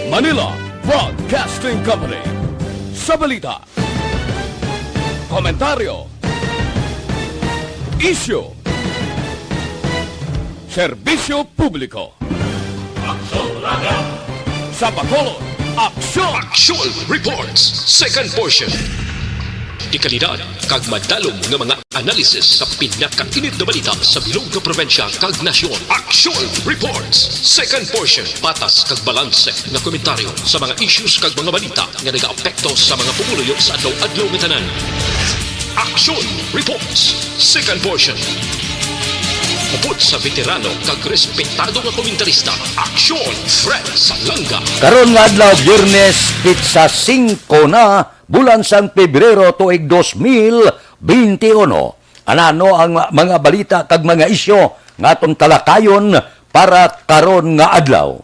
Manila Broadcasting Company. Sa balita, komentaryo, isyu, serbisyo publiko. Sa Bacolod, Aksyon! Aksyon Reports, second portion. Di kalidad, kag madalom ng mga analisis sa pinakainit na balita sa bilog na probinsya kag nasyon. Aksyon Reports, second portion. Patas kag balanse na komentaryo sa mga issues kag mga balita nga nag-aapekto sa mga pumuluyo sa adlaw-adlaw nga tanan. Aksyon Reports, second portion. Upod sa veterano kag respetado nga komentarista. Aksyon Fred Salanga. Karon nga adlaw Biyernes pitsa 5 na bulan sang Pebrero tuig 2021. Anano ang mga balita kag mga isyo nga atong talakayon para karon nga adlaw.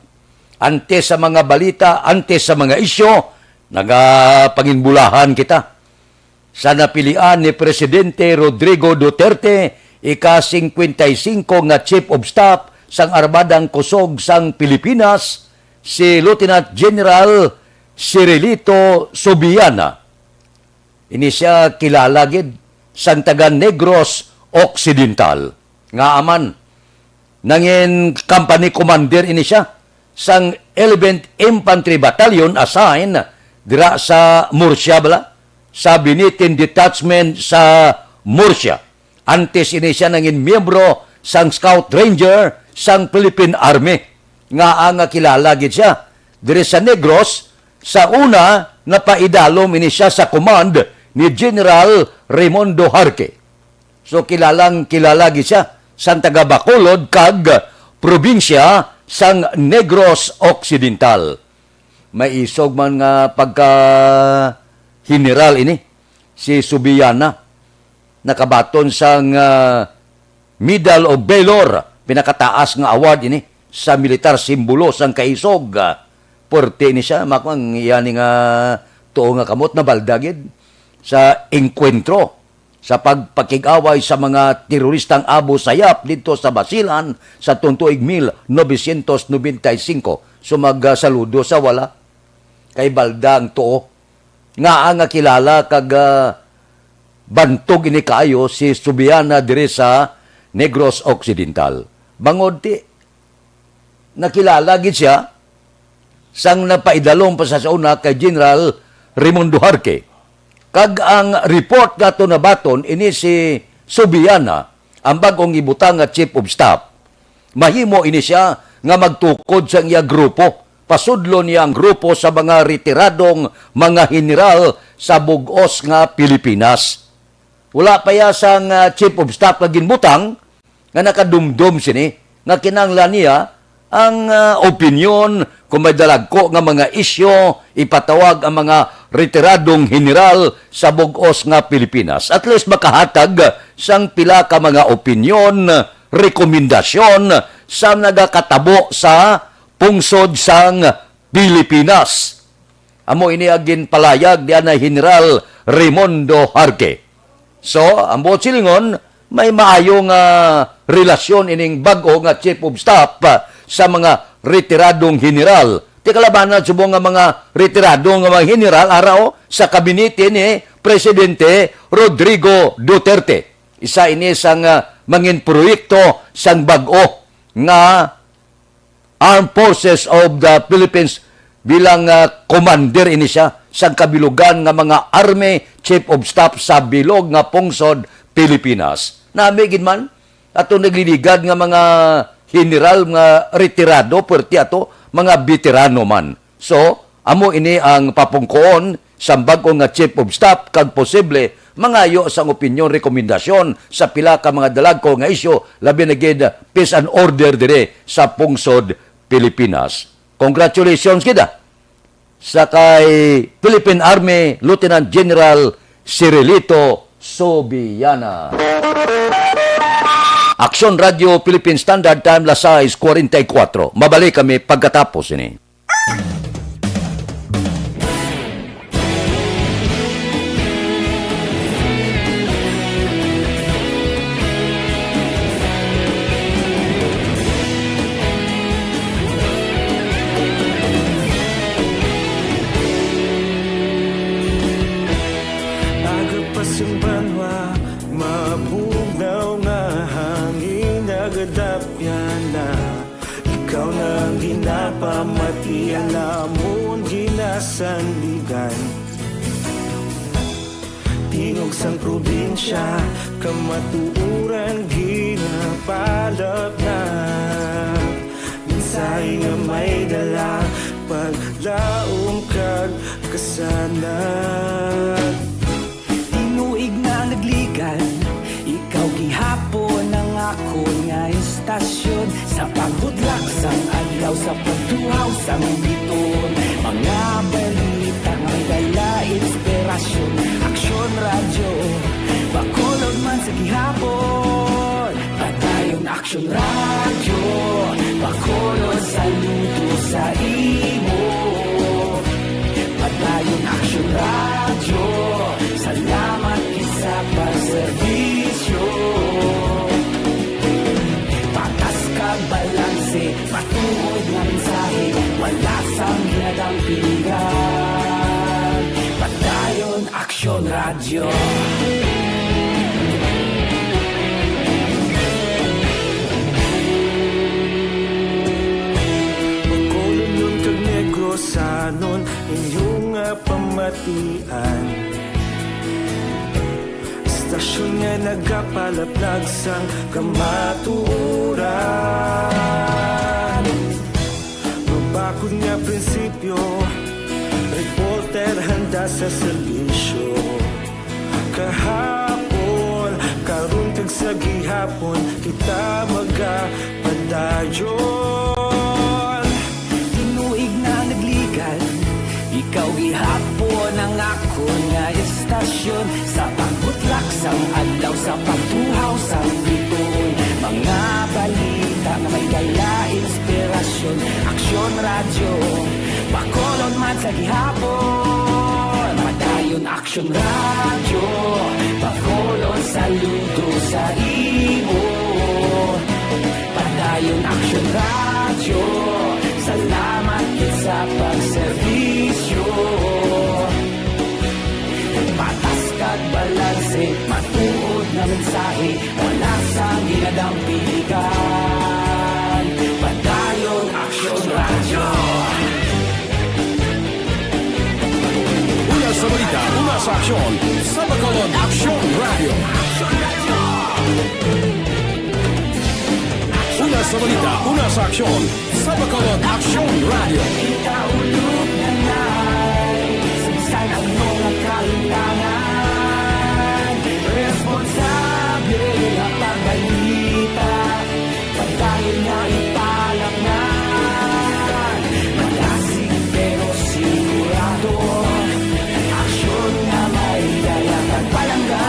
Ante sa mga balita, ante sa mga isyo, nagapanginbulahan kita. Sa napilian ni Presidente Rodrigo Duterte, ika-55 nga Chief of Staff sang Armadang Kusog sang Pilipinas, si Lieutenant General Cirilito Subiana. Ini siya kilala gid sang taga Negros Occidental. Nga aman, nangin company commander ini siya sang 11th Infantry Battalion assigned dira sa Murcia sa Binitin Detachment sa Murcia. Antes ini siya nangin miyembro sang Scout Ranger sang Philippine Army. Nga ang kilala gid siya diri sa Negros. Sa una, napaidalom ini siya sa command ni General Raimundo Jarque. So kilalang kilala siya sa taga Bacolod kag probinsya sang Negros Occidental. May isog man nga pagka general ini si Subiana, nakabaton sang Medal of Valor, pinakataas nga award ini sa militar simbolo sang kaisog. Porte ni siya, makwang yani nga tuo nga kamot na baldagid sa engkwentro sa pagpakig-away sa mga teroristang Abu Sayyaf dito sa Basilan sa tuntuig 1995. So magsaludo sa wala kay baldang tuo nga ang kilala kag bantog ini kaayo si Subiana diri sa Negros Occidental. Bangod ti nakilala gid siya sang napaidalong pa sa una kay General Raimundo Jarque. Kag ang report gato na baton ini si Subiana, ang bagong ibutang nga Chief of Staff. Mahimo ini siya nga magtukod sa iya grupo. Pasudlo niya ang grupo sa mga retiradong mga general sa bugos nga Pilipinas. Wala pa ya sang Chief of Staff nga ginbutang nga nakadumdum sini nga kinanglan niya ang opinion kung may dalagko nga mga isyo, ipatawag ang mga retiradong general sa bugos nga Pilipinas. At least makahatag sang pila ka mga opinion, rekomendasyon sa nagakatabo sa pungsod sang Pilipinas. Amo ini agin palayag diyan na General Raimundo Jarque. So, ang buot silingon, may maayong relasyon ining bago nga Chief of Staff sa mga retiradong general. Ti kalabanan subong nga mga retiradong nga mga general araw sa kabinete ni Presidente Rodrigo Duterte. Isa ini sang mangin proyekto sang bag-o nga Armed Forces of the Philippines bilang commander ini siya sang kabilugan nga mga Army Chief of Staff sa bilog nga pungsod Pilipinas. Namigid man ato nagliligad nga mga general nga retirado perti ato mga veterano man. So, amo ini ang papungkoon sa bag-o nga Chief of Staff kag posible mangayo sang opinyon rekomendasyon sa pila ka mga dalagko nga isyu labi na gid peace and order dire sa pungsod Pilipinas. Congratulations kita sa kay Philippine Army Lieutenant General Cirilito Subiana. Aksyon Radio Philippine Standard Time las 6:44. Mabalik kami pagkatapos ini. Masang banwa, mabugnaw nga hangin nagadapyan na. Ikaw nang ginapamatian namon ginasandigan. Tingog sang probinsya, kamatuuran ginapalap na. Minsay nga may dala, paglaom kag kasanag. Tinuig na nagligan, ikaw gihapon ang ako nga istasyon. Sa pagudlak sang adlaw, sa pagtuhaw sang biton. Mga balita nga dala inspirasyon. Aksyon radyo, bakolod man sa gihapon. Padayon aksyon radyo, bakolod saludo sa imo. Padayon aksyon radyo, salamat isa pagserbisyo. Patas kag balanse, patuod nga mensahe, wala sang ginadang pilihan. Padayon aksyon radyo. Bacolod nun kag Negrosanon, inyong pamatian. Istasyon nga nagapalaplag sang kamatuuran. Mabakod nga prinsipyo, reporter handa sa serbisyo. Kahapon, karon kag sa gihapon, kita magapadayon. Tinuig na nagligan, ikaw gihapon ang ako nga istasyon. Sa pagbutlak sang adlaw, sa pagtuhaw sang biton. Mga balita na may dala inspirasyon. Aksyon radyo, bakolod man sa gihapon. Padayon aksyon radyo, bakolod saludo sa imo. Padayon aksyon radyo, salamat sa pagserbisyo. Patas kag balanse, matuod na mensahe, wala sang ginadang piligan. Padayon aksyon radyo. Una sa balita, una sa aksyon, sa Bacolod Aksyon Radio. Una sa balita, una sa aksyon, sa Bacolod Aksyon Radio. Kita ulog na na'y sinsan ang mga kalinlangan. Responsable na pagbalita, pagdayon na ipalak na. Malasig pero sigurado, aksyon na may dalang at palanggan.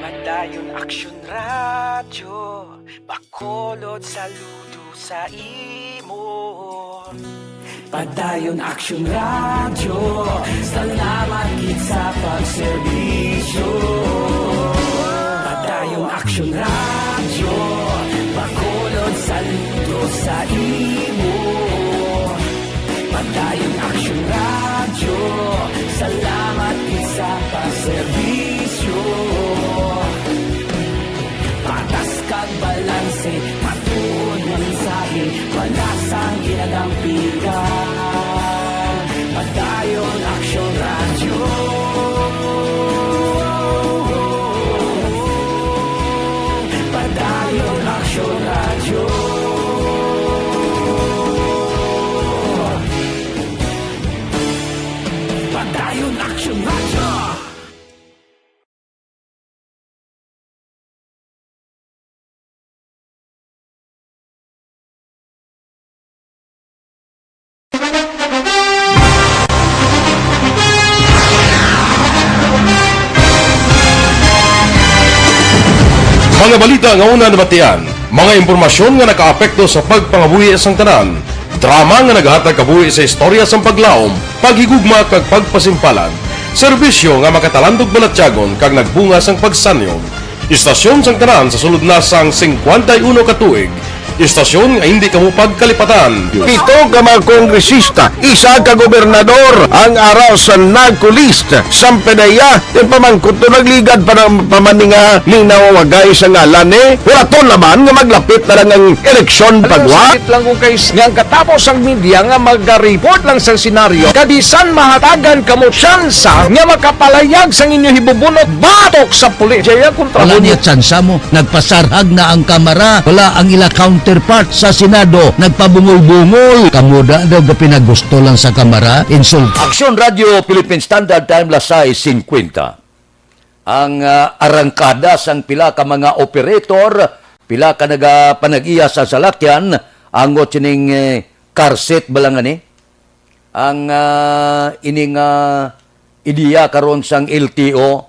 Padayon aksyon radyo, bakolod saludo sa imo. Padayon aksyon radyo, salamat gid sa pagserbisyo. Padayon aksyon radyo, bakolod saludo sa imo. Padayon aksyon radyo, salamat gid sa pagserbisyo. Patas kag balanse, matuod nga mensahe, wala sang ginadang piligan. Padayon aksyon radyo. Padayon aksyon radyo. Padayon aksyon radyo. Mga balita nga una nabatian, mga impormasyon nga nakaapekto sa pagpangabuhi sang tanan. Drama nga naghatag kabuhi sa istorya sang paglaom, paghigugma kag pagpasimpalan. Serbisyo nga makatalandog balatyagon kag nagbunga sang pagsanyon. Istasyon sang tanan sa sulod na sang 51 katuig. Istasyon nga hindi kamo pagkalipatan. Pito ka mga kongresista, isa ka gobernador, ang araw sa nagkulist, sampedaya, yung pamangkot to nagligad para pamaninga linaw wagay sa ngalan wala to naman nga maglapit na lang ang eleksyon pagwa. Sakit lang kung kayo nga katapos ang media nga mag-report lang sa senaryo, kadisan mahatagan kamo tsansa nga makapalayag sa inyo hibubunot batok sa pulis. Jaya kontra Wala mo niya tsansa mo. Nagpasarhag na ang kamera. Wala ang ila counterpart sa Senado. Nagpabungol-bungol. Kamuda daw ga pinagusto lang sa kamera. Insult. Aksyon Radio Philippine Standard Time Lasay 50. Ang arangkada sang pila ka mga operator, pila ka nagapanag-iya sa salakyan, ang otsining karset balangan ang ining ideya karon sang LTO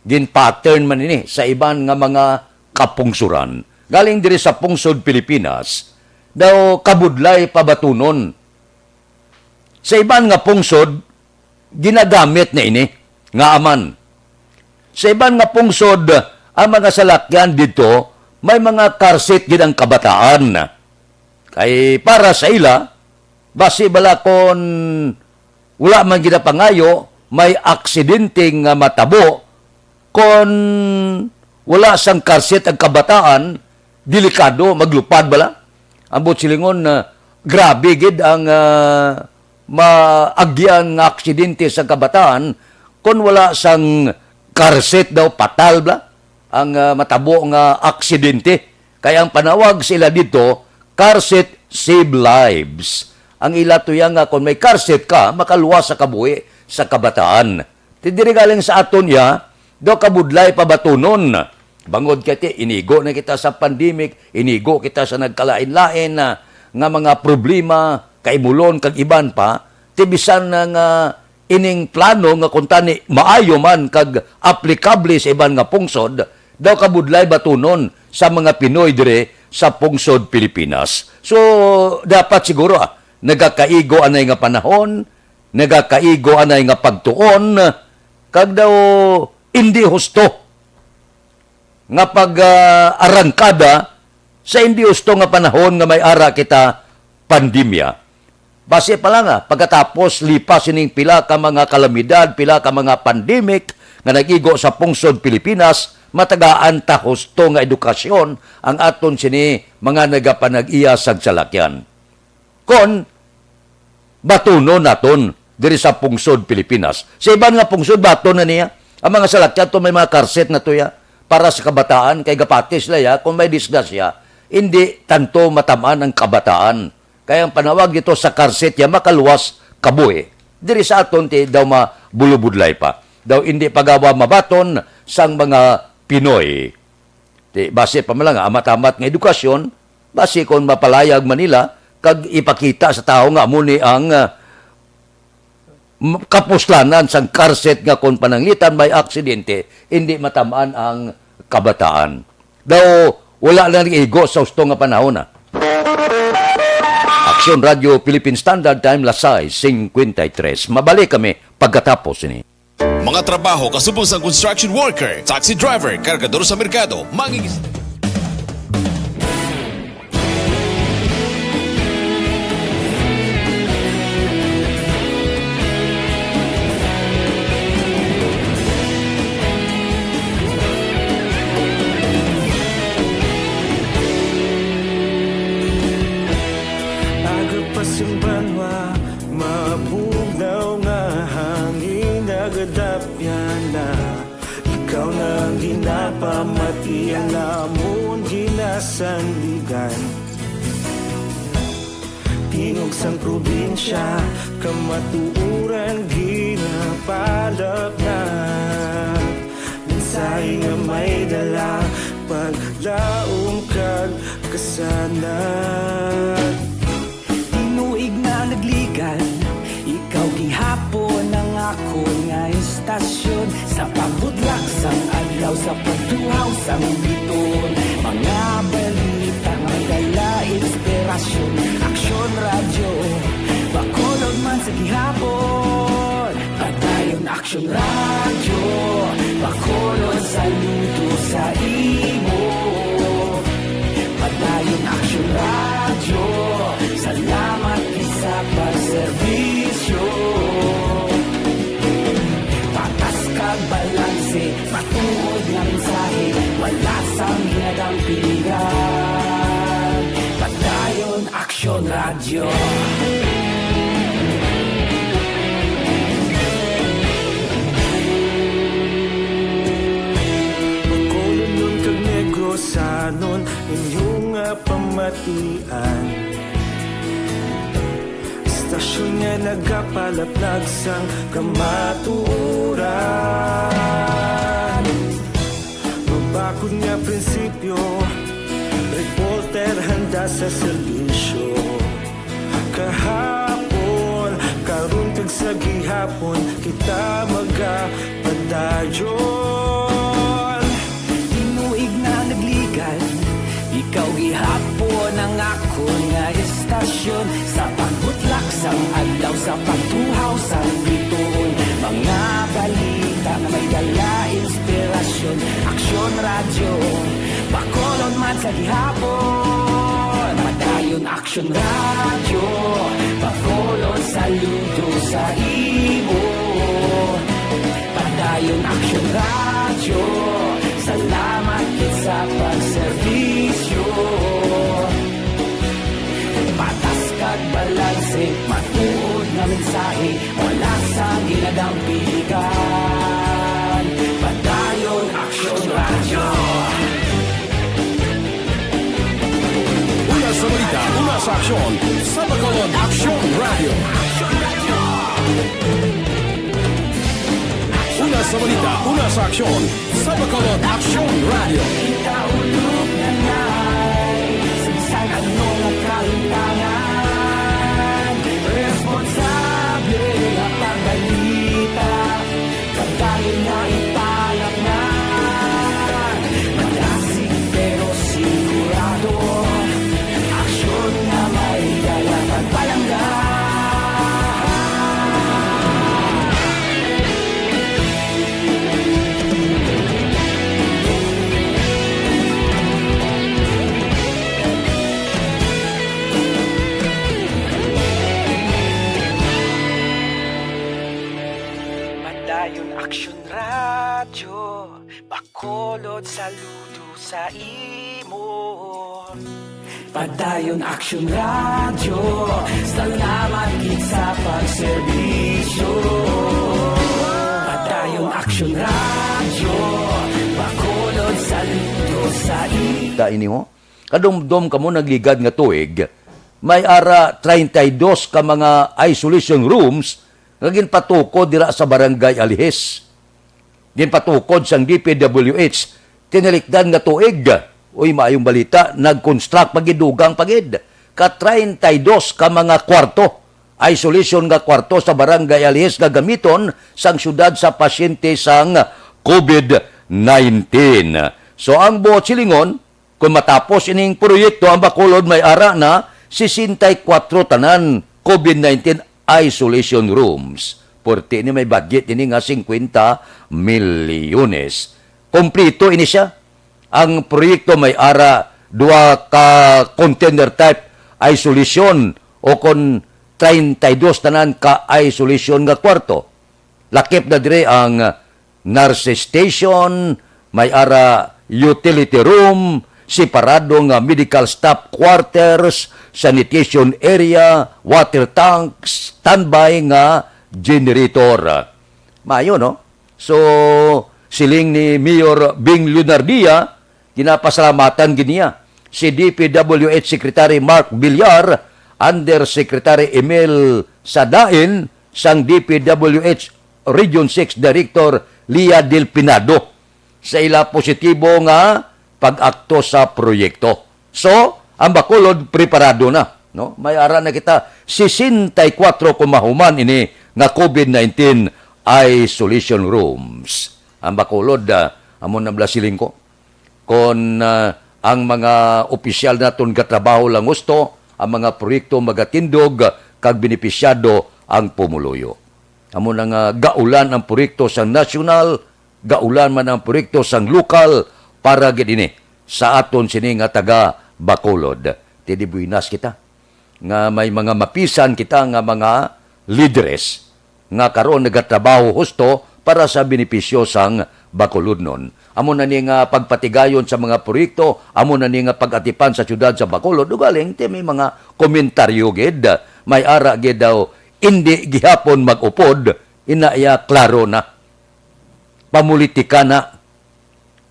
din pattern man ini sa iban nga mga kapungsuran. Galing diri sa pungsod Pilipinas, daw kabudlay pabatunon. Sa iban nga pungsod, ginagamit na ini, nga aman. Sa iban nga pungsod, ang mga salakyan dito, may mga karsit gid ang kabataan. Kay para sa ila, basi bala kon wala man gid pangayo, may aksidenteng matabo, kon wala sang karsit ang kabataan, delikado, maglupad bala. Ambot silingon grabe gid ang maagyan nga aksidente sa kabataan kung wala sang karset daw patal bala ang matabo nga aksidente. Kaya ang panawag sila dito, karset save lives. Ang ila tuya nga kung may karset ka, makaluwas sa kabuhi sa kabataan. Tidiri galing sa aton ya, daw kabudlay pabatunon. Bangod kiti, inigo na kita sa pandemic, inigo kita sa nagkalain-lain na nga mga problema, kaimulon, kag iban pa, tibisan na nga ining plano nga kuntani maayo man kag aplikable sa iban nga pungsod, daw kabudlay batunon sa mga Pinoy dire sa pungsod Pilipinas. So, dapat siguro nagakaigo anay nga panahon, nagakaigo anay nga pagtuon, kag daw hindi husto nga pag-arangkada sa hindi husto nga panahon nga may ara kita pandemya. Base pa lang pagkatapos lipas ining pila ka mga kalamidad, pila ka mga pandemic nga nagigo sa pungsod Pilipinas, matagaan ta husto nga edukasyon ang aton sini mga nagapanag-iya sa salakyan. Kon batunon naton diri sa pungsod Pilipinas. Sa iban nga pungsod baton na niya. Ang mga salakyan to may mga karset na to ya para sa kabataan kay gapatis la ya kung may disgrasya hindi tanto matamaan ang kabataan. Kaya ang panawag dito sa karset ya makaluwas kabuhi. Diri sa aton ti daw mabulubudlay pa. Daw hindi pagawa mabaton sang mga Pinoy. Di base pa man lang amatamat nga edukasyon, base kon mapalayag Manila kag ipakita sa tao nga muni ang kapuslanan sang karset nga kon pananglitan may aksidente, hindi matamaan ang kabataan. Daw wala lang igo sa husto nga panahon Aksyon Radio Philippine Standard Time Lasay 53. Mabalik kami pagkatapos ini. Mga trabaho kasubong sa construction worker, taxi driver, kargador sa merkado, mangingis... Agapasumbanwa, mabugnaw nga hangin nagadapyan na. Ikaw nang ginapamati ang namon ginasandigan. Tingog sang probinsya, kamatuuran ginapalak na. Mensahe nga may dala, paglaong kag kasanan. Tinuig na nagligan, ikaw gihapon ang ako nga istasyon. Sa pagbutlak sang adlaw, sa pagduhaw sang biton. Mga balita nga dala inspirasyon, Aksyon Radio radyo, bakolod man sa gihapon. Padayon Aksyon radyo, bakolod saludo sa imo. Padayon Aksyon radyo, salamat sa pagserbisyo. Patas kag balanse, matuod nga mensahe, wala sang hinagang pilihan. Padayon Aksyon radyo. Bakolod nun kag Negros sanon inyong pamatian. Istasyon nga nagapalaplag sang kamaturan. Mabakod nga prinsipyo, reporter handa sa serbisyo. Kahapon, karon kag sa gihapon, kita magapadayon. Tinuig na nagligan, ikaw gihapon ang ako nga istasyon. Sa pagbutlak sang adlaw, sa pagtuhaw sang bituon, mga balita na may dala inspirasyon. Aksyon radyo, bakolod man sa gihapon. Padayon Aksyon radyo, bakolod saludo sa imo. Padayon Aksyon radyo, salamat kit sa pagserbisyo. Patas kag balanse, matuod nga mensahe, wala sa ginagang piligan. Padayon Aksyon radyo. Una sa balita, una sa aksyon, sa Bacolod Aksyon Radio. Una sa balita, una sa aksyon, sa Bacolod Aksyon Radio. Kita ulog na na'y sagsang ano nga kahintangan. Responsable na pagbalita, kagayon na ipalat na. Malasig pero sigurado, aksyon na may dalang pagpalangga. Padayon Aksyon radyo, bakolod saludo sa imo. Padayon Aksyon radyo, salamat gid sa pagserbisyo. Padayon Aksyon radyo, bakolod saludo sa imo. Ini mo, kadumdum ka mo nagligad nga tuig, may ara 32 ka mga isolation rooms nga ginpatukod dira sa barangay Alihes. Ginpatukod sang DPWH, tinilikdan nga tuig. Uy, maayong balita, nag-construct pagidugang pagid. Ka 32 ka mga kwarto, isolation nga kwarto sa barangay Alihes nga gamiton sang syudad sa pasyente sang COVID-19. So ang buot silingon, kung matapos ining proyekto, ang Bacolod may ara na 64 tanan COVID-19 isolation rooms. Porti ini may budget ini nga 50 milyones. Kompleto ini siya. Ang proyekto may ara 2 ka container type isolation o kon 32 tanan ka isolation nga kwarto. Lakip na dire ang nurse station, may ara utility room, separado nga medical staff quarters, sanitation area, water tank, standby nga generator. Mayo, no? So, siling ni Mayor Bing Lunardia, ginapasalamatan giniya. Si DPWH Secretary Mark Villar, Undersecretary Emil Sadain, sang DPWH Region 6 Director Lia Del Pinado, sa ila positibo nga pag-akto sa proyekto. So, ang Bacolod preparado na, no? May ara na kita 64 kumahuman ini nga COVID-19 isolation rooms. Ang Bacolod, amon na blasiling ko. Kung ang mga opisyal naton katrabaho lang gusto, ang mga proyekto magatindog kag benepisyado ang pumuluyo. Amo na nga gaulan ang proyekto sa nasyonal, gaulan man ang proyekto sa lokal para gidini sa aton sini nga taga Bacolod. Tidi buinas kita nga may mga mapisan kita nga mga leaders nga karon nagatrabaho husto para sa benepisyo sang Bacolodnon. Amo na ni nga pagpatigayon sa mga proyekto, amo na ni nga pag-atipan sa syudad sa Bacolod. Ugaling ti may mga komentaryo gid, may ara gid daw hindi gihapon mag-upod, inaya klaro na. Pamulitika na.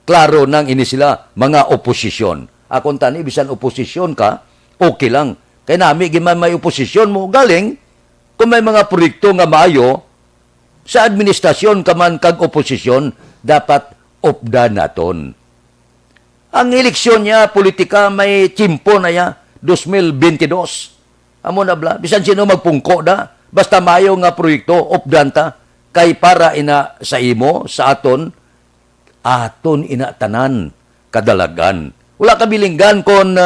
Klaro nang ini sila mga oposisyon. Akon tani bisan oposisyon ka, okay lang. Kaya nami giman may oposisyon mo galing kung may mga proyekto nga maayo sa administrasyon ka man kag oposisyon dapat opda naton. Ang eleksyon niya politika may timpo na ya 2022. Amo na bla bisan sino magpungko da basta maayo nga proyekto opdan ta kay para ina sa imo sa aton ina tanan kadalagan. Wala ka bilinggan kon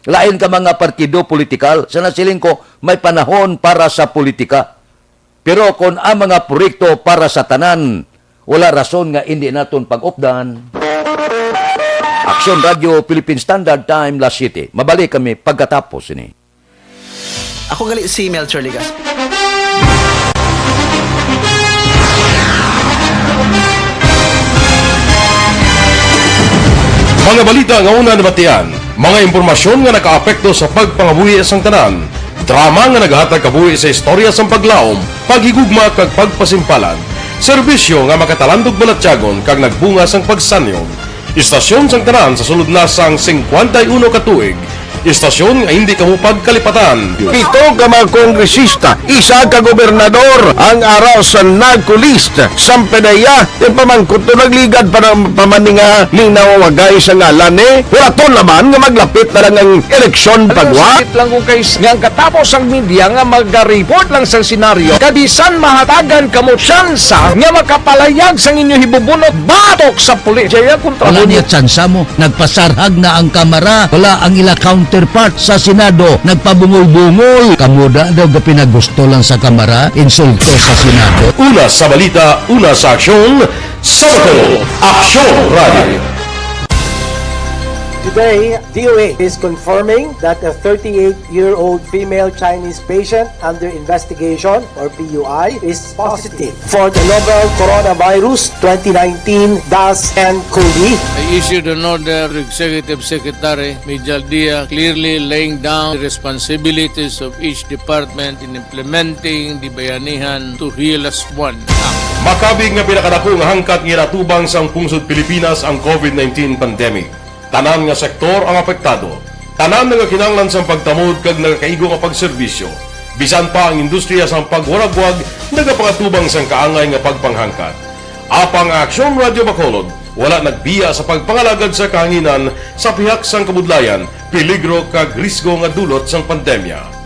lain ka mga partido politikal. Sana siling ko, may panahon para sa politika. Pero kung ang mga proyekto para sa tanan, wala rason nga hindi naton pag-updan. Aksyon Radio, Philippine Standard Time, La City. Mabalik kami pagkatapos ini. Ako gali si Melchor Ligas. Mga balita nga una nabatian, mga impormasyon nga nakaapekto sa pagpangabuhi sang tanan, drama nga naghatag kabuhi sa istorya sang paglaom, paghigugma kag pagpasimpalan, serbisyo nga makatalandog balatyagon kag nagbunga sang pagsanyon, istasyon sang tanan sa sulod na sang 51 ka tuig, istasyon nga hindi kahupag kalipatan. Pito ka mga kongresista, isa ka gobernador, ang araw sa nagkulist, sampedaya, yung pamangkot to nagligad para pamaninga ning nawawagay sa ngalan wala to naman nga maglapit na lang ang eleksyon pagwa. Sakit lang kung kayo nga katapos ang media nga mag-report lang sa senaryo, kabisan mahatagan kamo tsansa nga makapalayag sa inyo hibubunot batok sa pulis. Jaya kontra Wala niya tsansa mo. Nagpasarhag na ang kamara. Wala ang ila counterpart sa Senado. Nagpabungol-bungol. Kamuda daw ga pinagusto lang sa kamara. Insulto sa Senado. Una sa balita, una sa aksyon, Sabado, Aksyon Radio. Today, DOA is confirming that a 38-year-old female Chinese patient under investigation, or PUI, is positive for the novel coronavirus 2019 DAS-CoV. I issued an order to Executive Secretary Major Dia clearly laying down the responsibilities of each department in implementing the Bayanihan to Heal as One Act. Makabig nga pinakadako nga hangkat nga natubang sang pungsod Pilipinas ang COVID-19 pandemic. Tanan nga sektor ang apektado. Tanan nga kinahanglan sang pagtamod kag nagakaigo nga pagserbisyo. Bisan pa ang industriya sang pagwaragwag nagapangatubang sang kaangay nga pagpanghangkat. Apang Aksyon Radio Bacolod wala nagbiya sa pagpangalagad sa kahanginan sa pihak sang kabudlayan, peligro kag risgo nga dulot sang pandemya.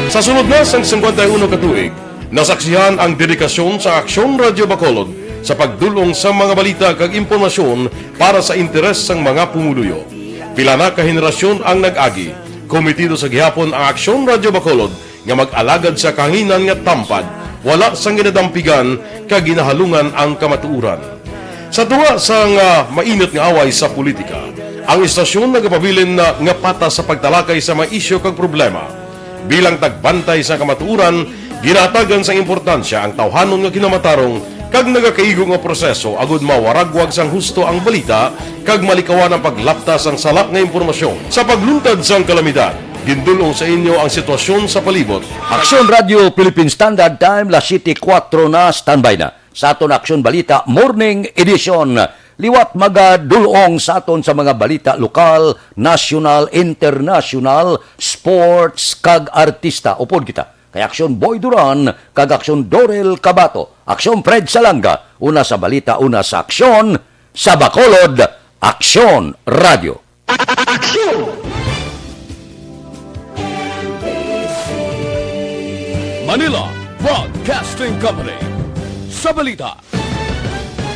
Sa sunod na sang 51 katuig, nasaksihan ang dedikasyon sa Aksyon Radio Bacolod sa pagdulong sa mga balita kag impormasyon para sa interes sang mga pumuluyo. Pila na ka henerasyon ang nag-agi, komitido sa gihapon ang Aksyon Radio Bacolod nga mag-alagad sa kahanginan nga tampad, wala sang ginadampigan kag ginahalungan ang kamatuuran. Sa tuwa sang mainit nga away sa politika, ang istasyon nagapabilin na nga pata sa pagtalakay sa mga isyu kag problema. Bilang tagbantay sa kamatuuran, ginatagan sa importansya ang tawhanon nga kinamatarong kag nagakaigo nga proseso agud mawaragwag sang husto ang balita kag malikawan ang paglaptas ang salak nga impormasyon. Sa pagluntad sang kalamidad, gindulong sa inyo ang sitwasyon sa palibot. Aksyon Radio, Philippine Standard Time, La City 4 na, standby na. Sa aton Aksyon Balita, Morning Edition. Liwat magadulong sa aton sa mga balita lokal, national, international, sports, kag artista. Upod kita. Kay Aksyon Boy Duran, kag Aksyon Dorel Cabato. Aksyon Fred Salanga. Una sa balita, una sa aksyon. Sa Bacolod, Aksyon Radio. Aksyon! Manila Broadcasting Company sa balita.